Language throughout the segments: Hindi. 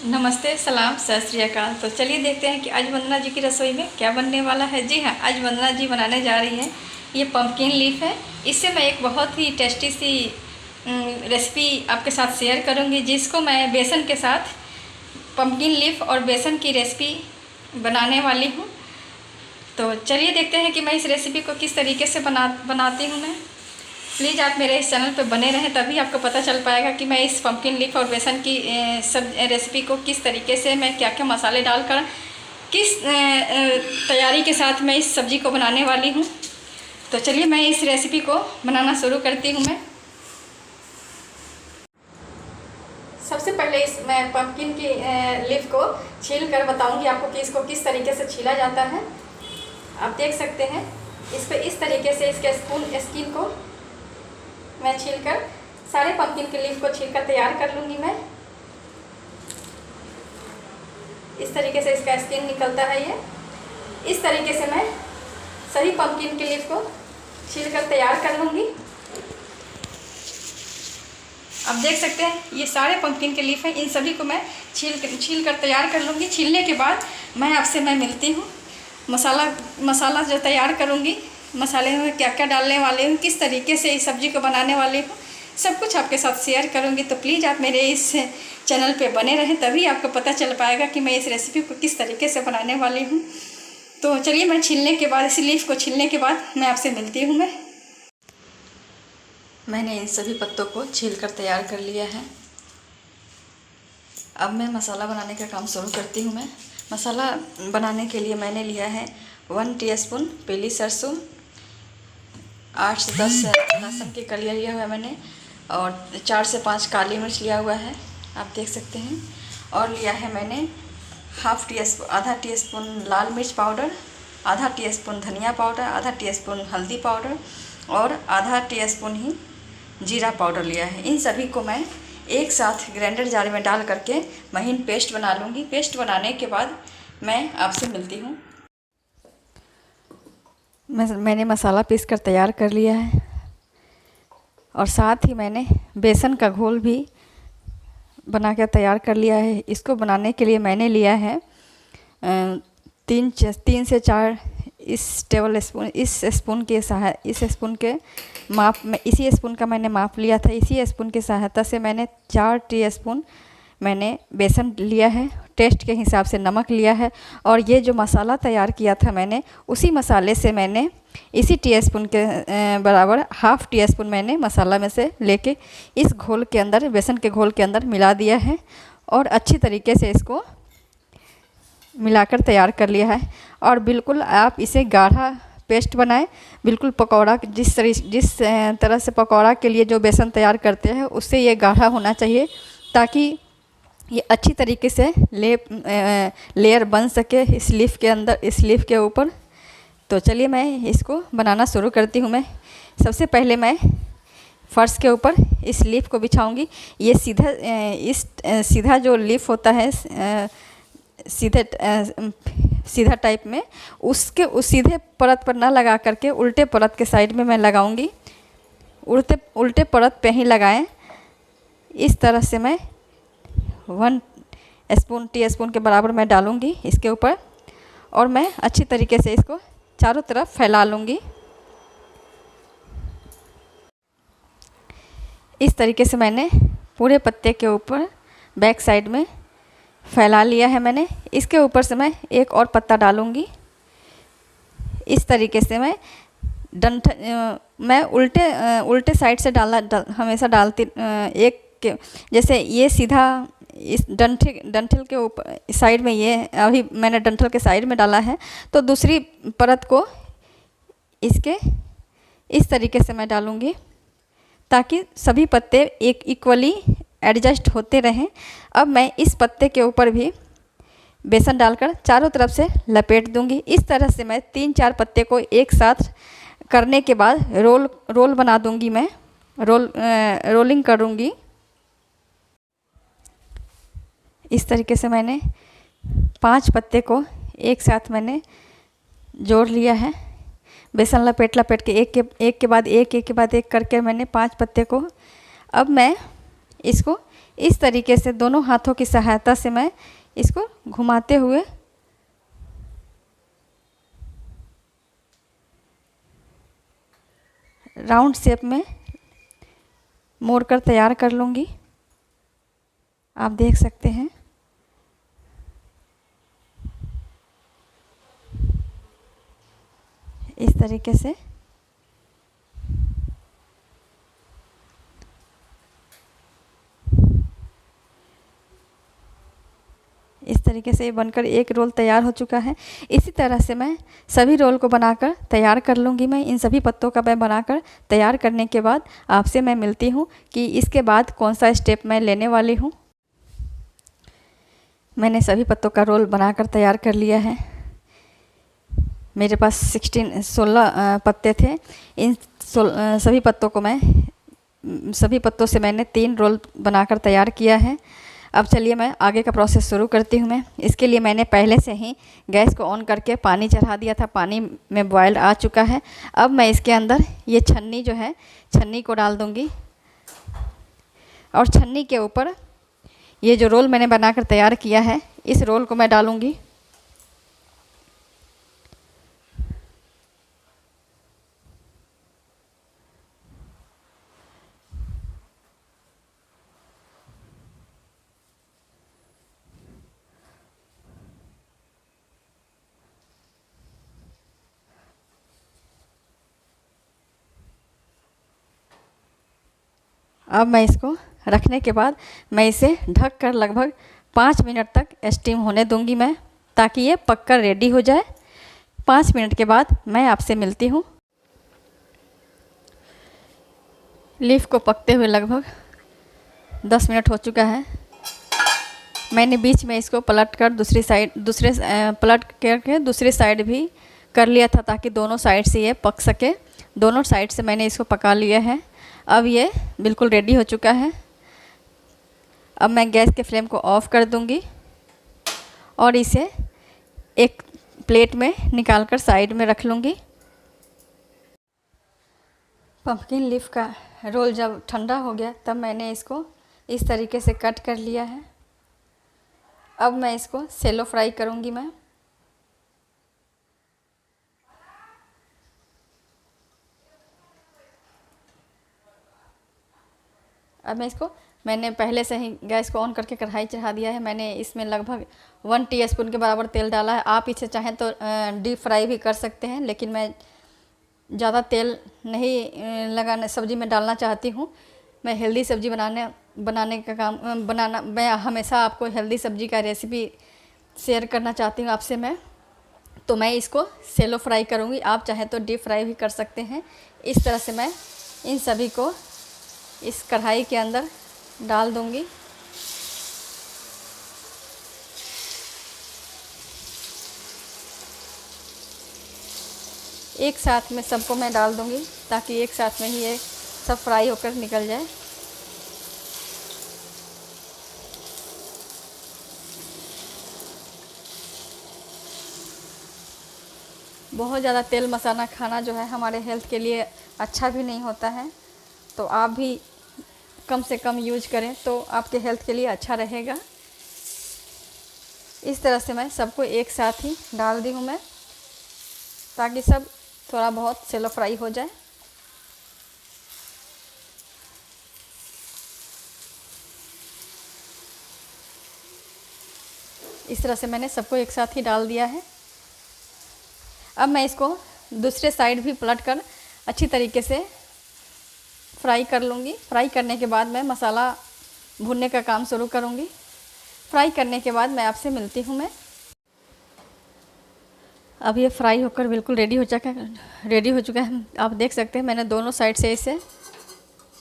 नमस्ते, सलाम, सत श्री अकाल। तो चलिए देखते हैं कि आज वंदना जी की रसोई में क्या बनने वाला है। जी हाँ, आज वंदना जी बनाने जा रही हैं, ये पम्पकिन लीफ है। इससे मैं एक बहुत ही टेस्टी सी रेसिपी आपके साथ शेयर करूंगी, जिसको मैं बेसन के साथ पम्पकिन लीफ और बेसन की रेसिपी बनाने वाली हूँ। तो चलिए देखते हैं कि मैं इस रेसिपी को किस तरीके से बनाती हूँ मैं। प्लीज़ आप मेरे इस चैनल पे बने रहें, तभी आपको पता चल पाएगा कि मैं इस पम्पकिन लीफ और बेसन की सब रेसिपी को किस तरीके से मैं क्या क्या मसाले डालकर किस तैयारी के साथ मैं इस सब्ज़ी को बनाने वाली हूँ। तो चलिए मैं इस रेसिपी को बनाना शुरू करती हूँ। मैं सबसे पहले मैं पम्पकिन की लीफ को छील कर बताऊँगी आपको कि इसको किस तरीके से छीला जाता है। आप देख सकते हैं इस पर इस तरीके से इसके स्किन को मैं छीलकर सारे पम्पकिन के लीफ को छीलकर तैयार कर लूँगी। मैं इस तरीके से इसका स्किन निकलता है। ये इस तरीके से मैं सभी पम्पकिन के लीफ को छीलकर तैयार कर लूँगी। आप देख सकते हैं ये सारे पम्पकिन के लीफ हैं, इन सभी को मैं छील कर तैयार कर लूँगी। छीलने के बाद मैं मिलती हूँ। मसाला जो तैयार करूँगी, मसाले में क्या क्या डालने वाले हूँ, किस तरीके से इस सब्ज़ी को बनाने वाली हूँ, सब कुछ आपके साथ शेयर करूँगी। तो प्लीज़ आप मेरे इस चैनल पे बने रहें, तभी आपको पता चल पाएगा कि मैं इस रेसिपी को किस तरीके से बनाने वाली हूँ। तो चलिए मैं छीलने के बाद, इस लीफ को छीलने के बाद मैं आपसे मिलती हूँ। मैंने इन सभी पत्तों को छील कर तैयार कर लिया है। अब मैं मसाला बनाने का काम शुरू करती हूँ। मैं मसाला बनाने के लिए मैंने लिया है 1 टीस्पून पीली सरसों, 8 से 10 लहसुन की कलियाँ लिया हुआ है मैंने, और 4 से 5 काली मिर्च लिया हुआ है, आप देख सकते हैं। और लिया है मैंने आधा टी स्पून लाल मिर्च पाउडर, आधा टीस्पून धनिया पाउडर, आधा टीस्पून हल्दी पाउडर और आधा टीस्पून ही जीरा पाउडर लिया है। इन सभी को मैं एक साथ ग्राइंडर जार में डाल करके महीन पेस्ट बना लूँगी। पेस्ट बनाने के बाद मैं आपसे मिलती हूँ। मैंने मसाला पीस कर तैयार कर लिया है, और साथ ही मैंने बेसन का घोल भी बना कर तैयार कर लिया है। इसको बनाने के लिए मैंने लिया है 3 से 4 इस स्पून के माप में, इसी स्पून का मैंने माप लिया था। इसी स्पून की सहायता से मैंने 4 टीस्पून मैंने बेसन लिया है, टेस्ट के हिसाब से नमक लिया है, और ये जो मसाला तैयार किया था मैंने, उसी मसाले से मैंने इसी टीस्पून के बराबर ½ टीस्पून मैंने मसाला में से लेके इस घोल के अंदर, बेसन के घोल के अंदर मिला दिया है, और अच्छी तरीके से इसको मिलाकर तैयार कर लिया है। और बिल्कुल आप इसे गाढ़ा पेस्ट बनाएं, बिल्कुल पकौड़ा जिस तरह से पकौड़ा के लिए जो बेसन तैयार करते हैं, उससे ये गाढ़ा होना चाहिए, ताकि ये अच्छी तरीके से लेयर बन सके इस लीफ के अंदर, इस लीफ के ऊपर। तो चलिए मैं इसको बनाना शुरू करती हूँ। मैं सबसे पहले मैं फर्श के ऊपर इस लीफ को बिछाऊंगी। ये सीधा जो लीफ होता है, सीधा टाइप में, उस सीधे परत पर ना लगा करके उल्टे परत के साइड में मैं लगाऊंगी। उल्टे परत पे ही लगाएं। इस तरह से मैं 1 टीस्पून के बराबर मैं डालूंगी इसके ऊपर, और मैं अच्छी तरीके से इसको चारों तरफ फैला लूँगी। इस तरीके से मैंने पूरे पत्ते के ऊपर बैक साइड में फैला लिया है मैंने। इसके ऊपर से मैं एक और पत्ता डालूँगी। इस तरीके से मैं उल्टे साइड से हमेशा डालती, जैसे ये सीधा इस डंठल के ऊपर साइड में, ये अभी मैंने डंठल के साइड में डाला है, तो दूसरी परत को इसके इस तरीके से मैं डालूँगी, ताकि सभी पत्ते एक इक्वली एडजस्ट होते रहें। अब मैं इस पत्ते के ऊपर भी बेसन डालकर चारों तरफ से लपेट दूंगी। इस तरह से मैं 3-4 पत्ते को एक साथ करने के बाद रोल बना दूंगी। मैं रोलिंग करूंगी। इस तरीके से मैंने 5 पत्ते को एक साथ मैंने जोड़ लिया है। बेसन लपेट के एक के बाद एक करके मैंने 5 पत्ते को, अब मैं इसको इस तरीके से दोनों हाथों की सहायता से मैं इसको घुमाते हुए राउंड शेप में मोड़ कर तैयार कर लूँगी। आप देख सकते हैं। इस तरीके से ये बनकर एक रोल तैयार हो चुका है। इसी तरह से मैं सभी रोल को बनाकर तैयार कर लूँगी। मैं इन सभी पत्तों का मैं बनाकर तैयार करने के बाद आपसे मैं मिलती हूँ कि इसके बाद कौन सा स्टेप मैं लेने वाली हूँ। मैंने सभी पत्तों का रोल बनाकर तैयार कर लिया है। मेरे पास 16 पत्ते थे। इन सभी पत्तों से मैंने 3 रोल बनाकर तैयार किया है। अब चलिए मैं आगे का प्रोसेस शुरू करती हूँ। मैं इसके लिए मैंने पहले से ही गैस को ऑन करके पानी चढ़ा दिया था। पानी में बॉयल आ चुका है। अब मैं इसके अंदर ये छन्नी जो है, छन्नी को डाल दूँगी और छन्नी के ऊपर ये जो रोल मैंने बनाकर तैयार किया है, इस रोल को मैं डालूँगी। अब मैं इसको रखने के बाद मैं इसे ढक कर लगभग 5 मिनट तक स्टीम होने दूंगी मैं, ताकि ये पककर रेडी हो जाए। 5 मिनट के बाद मैं आपसे मिलती हूँ। लीफ को पकते हुए लगभग 10 मिनट हो चुका है। मैंने बीच में इसको पलट करके दूसरी साइड भी कर लिया था, ताकि दोनों साइड से ये पक सके। दोनों साइड से मैंने इसको पका लिया है। अब ये बिल्कुल रेडी हो चुका है। अब मैं गैस के फ्लेम को ऑफ़ कर दूंगी और इसे एक प्लेट में निकालकर साइड में रख लूँगी। पंपकिन लीफ का रोल जब ठंडा हो गया तब मैंने इसको इस तरीके से कट कर लिया है। अब मैं इसको सेलो फ्राई करूँगी मैं। अब मैंने पहले से ही गैस को ऑन करके कढ़ाई चढ़ा दिया है। मैंने इसमें लगभग 1 टीस्पून के बराबर तेल डाला है। आप इसे चाहें तो डीप फ्राई भी कर सकते हैं, लेकिन मैं ज़्यादा तेल नहीं सब्ज़ी में डालना चाहती हूँ। मैं हेल्दी सब्ज़ी मैं हमेशा आपको हेल्दी सब्ज़ी का रेसिपी शेयर करना चाहती हूँ आपसे मैं। तो मैं इसको सेलो फ्राई करूँगी। आप चाहें तो डीप फ्राई भी कर सकते हैं। इस तरह से मैं इन सभी को इस कढ़ाई के अंदर डाल दूंगी। एक साथ में सबको मैं डाल दूंगी, ताकि एक साथ में ही ये सब फ्राई होकर निकल जाए। बहुत ज़्यादा तेल मसाला खाना जो है हमारे हेल्थ के लिए अच्छा भी नहीं होता है, तो आप भी कम से कम यूज करें तो आपके हेल्थ के लिए अच्छा रहेगा। इस तरह से मैं सबको एक साथ ही डाल दी हूँ मैं, ताकि सब थोड़ा बहुत सेलो फ्राई हो जाए। इस तरह से मैंने सबको एक साथ ही डाल दिया है। अब मैं इसको दूसरे साइड भी पलट कर अच्छी तरीके से फ्राई कर लूँगी। फ्राई करने के बाद मैं मसाला भूनने का काम शुरू करूँगी। फ्राई करने के बाद मैं आपसे मिलती हूँ मैं। अब ये फ्राई होकर बिल्कुल रेडी हो चुका है। आप देख सकते हैं मैंने दोनों साइड से इसे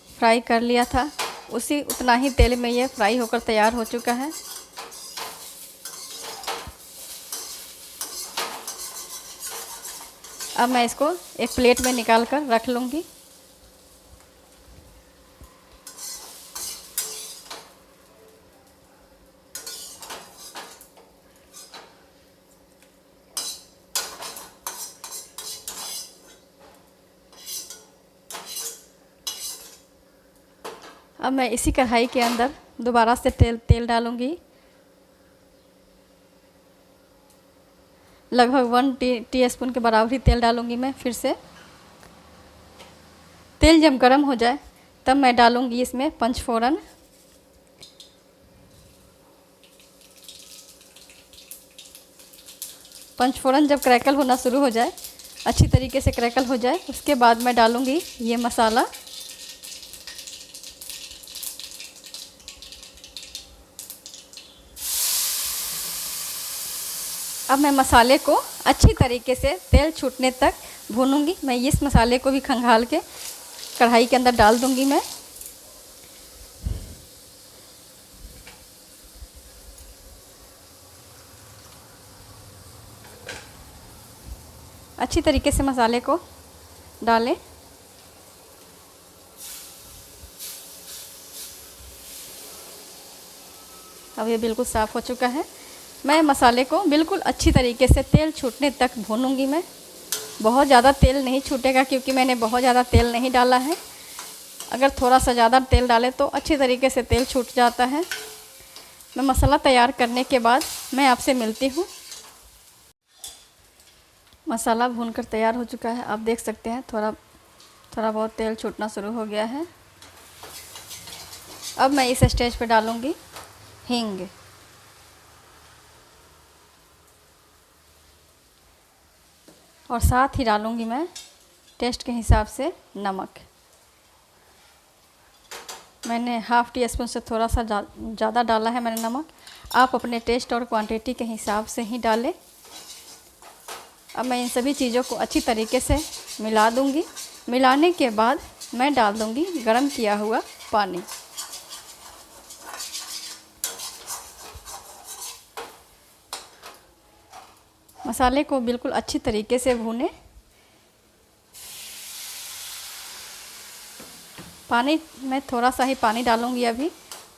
फ्राई कर लिया था। उतना ही तेल में ये फ्राई होकर तैयार हो चुका है। अब मैं इसको एक प्लेट में निकाल कर रख लूँगी। अब मैं इसी कढ़ाई के अंदर दोबारा से तेल डालूँगी। लगभग 1 टीस्पून के बराबर ही तेल डालूँगी मैं फिर से। तेल जब गर्म हो जाए तब मैं डालूँगी इसमें पंचफोरन। पंचफोरन जब क्रैकल होना शुरू हो जाए, अच्छी तरीके से क्रैकल हो जाए, उसके बाद मैं डालूँगी ये मसाला। अब मैं मसाले को अच्छी तरीके से तेल छूटने तक भूनूंगी। मैं इस मसाले को भी खंगाल के कढ़ाई के अंदर डाल दूंगी मैं। अच्छी तरीके से मसाले को डालें। अब ये बिल्कुल साफ़ हो चुका है। मैं मसाले को बिल्कुल अच्छी तरीके से तेल छूटने तक भूनूंगी मैं। बहुत ज़्यादा तेल नहीं छूटेगा क्योंकि मैंने बहुत ज़्यादा तेल नहीं डाला है। अगर थोड़ा सा ज़्यादा तेल डालें तो अच्छी तरीके से तेल छूट जाता है। मैं मसाला तैयार करने के बाद मैं आपसे मिलती हूँ। मसाला भूनकर तैयार हो चुका है। आप देख सकते हैं थोड़ा बहुत तेल छूटना शुरू हो गया है। अब मैं इस स्टेज पे डालूँगी हींग। और साथ ही डालूँगी मैं टेस्ट के हिसाब से नमक। मैंने हाफ़ टी स्पून से थोड़ा सा ज़्यादा डाला है मैंने नमक। आप अपने टेस्ट और क्वांटिटी के हिसाब से ही डालें। अब मैं इन सभी चीज़ों को अच्छी तरीके से मिला दूँगी। मिलाने के बाद मैं डाल दूँगी गरम किया हुआ पानी। मसाले को बिल्कुल अच्छी तरीके से भूनें। पानी मैं थोड़ा सा ही पानी डालूँगी अभी,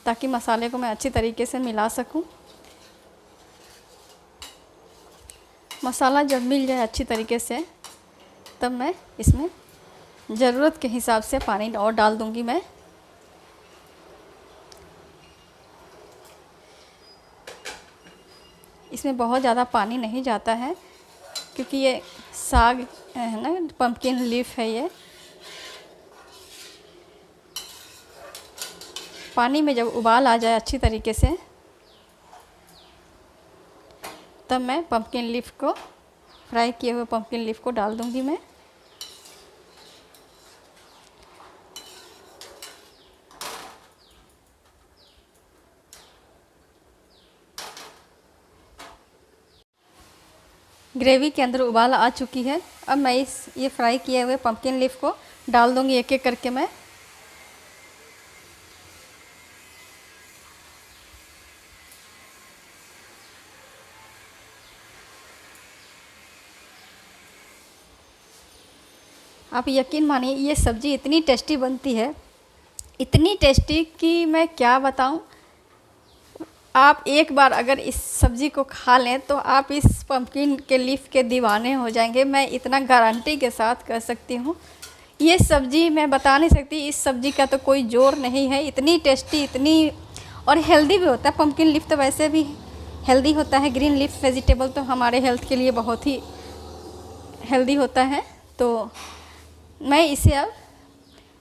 ताकि मसाले को मैं अच्छी तरीके से मिला सकूं। मसाला जब मिल जाए अच्छी तरीके से तब मैं इसमें ज़रूरत के हिसाब से पानी और डाल दूँगी मैं। इसमें बहुत ज़्यादा पानी नहीं जाता है क्योंकि ये साग है ना, पम्पकिन लीफ है ये। पानी में जब उबाल आ जाए अच्छी तरीके से तब मैं पम्पकिन लीफ को, फ्राई किए हुए पम्पकिन लीफ को डाल दूँगी मैं। ग्रेवी के अंदर उबाल आ चुकी है। अब मैं ये फ्राई किए हुए पम्पकिन लीफ को डाल दूँगी एक एक करके मैं। आप यकीन मानिए ये सब्ज़ी इतनी टेस्टी बनती है, इतनी टेस्टी कि मैं क्या बताऊं। आप एक बार अगर इस सब्ज़ी को खा लें तो आप इस पम्पकिन के लीफ के दीवाने हो जाएंगे। मैं इतना गारंटी के साथ कह सकती हूँ। ये सब्ज़ी मैं बता नहीं सकती, इस सब्ज़ी का तो कोई जोर नहीं है। इतनी टेस्टी, इतनी और हेल्दी भी होता है। पम्पकिन लीफ तो वैसे भी हेल्दी होता है। ग्रीन लीफ वेजिटेबल तो हमारे हेल्थ के लिए बहुत ही हेल्दी होता है। तो मैं इसे अब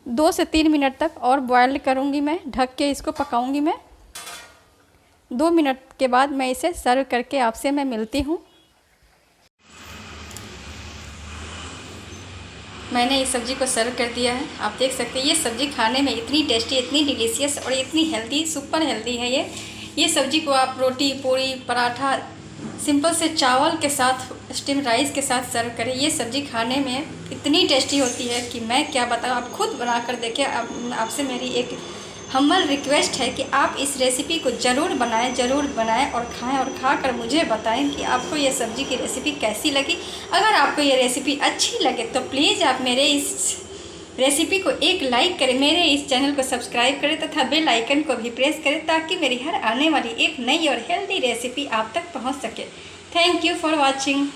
2 से 3 मिनट तक और बॉयल करूँगी मैं, ढक के इसको पकाऊँगी मैं। 2 मिनट के बाद मैं इसे सर्व करके आपसे मैं मिलती हूँ। मैंने इस सब्ज़ी को सर्व कर दिया है। आप देख सकते हैं ये सब्ज़ी खाने में इतनी टेस्टी, इतनी डिलीशियस और इतनी हेल्दी, सुपर हेल्दी है ये सब्ज़ी को आप रोटी, पूरी, पराठा, सिंपल से चावल के साथ, स्टीम राइस के साथ सर्व करें। ये सब्ज़ी खाने में इतनी टेस्टी होती है कि मैं क्या बताऊँ। आप खुद बना कर देखें। आपसे मेरी एक हम्बल रिक्वेस्ट है कि आप इस रेसिपी को ज़रूर बनाएं और खाएं और खाकर मुझे बताएं कि आपको ये सब्ज़ी की रेसिपी कैसी लगी। अगर आपको ये रेसिपी अच्छी लगे तो प्लीज़ आप मेरे इस रेसिपी को एक लाइक करें, मेरे इस चैनल को सब्सक्राइब करें तथा बेल आइकन को भी प्रेस करें ताकि मेरी हर आने वाली एक नई और हेल्दी रेसिपी आप तक पहुंच सके। Thank you for watching.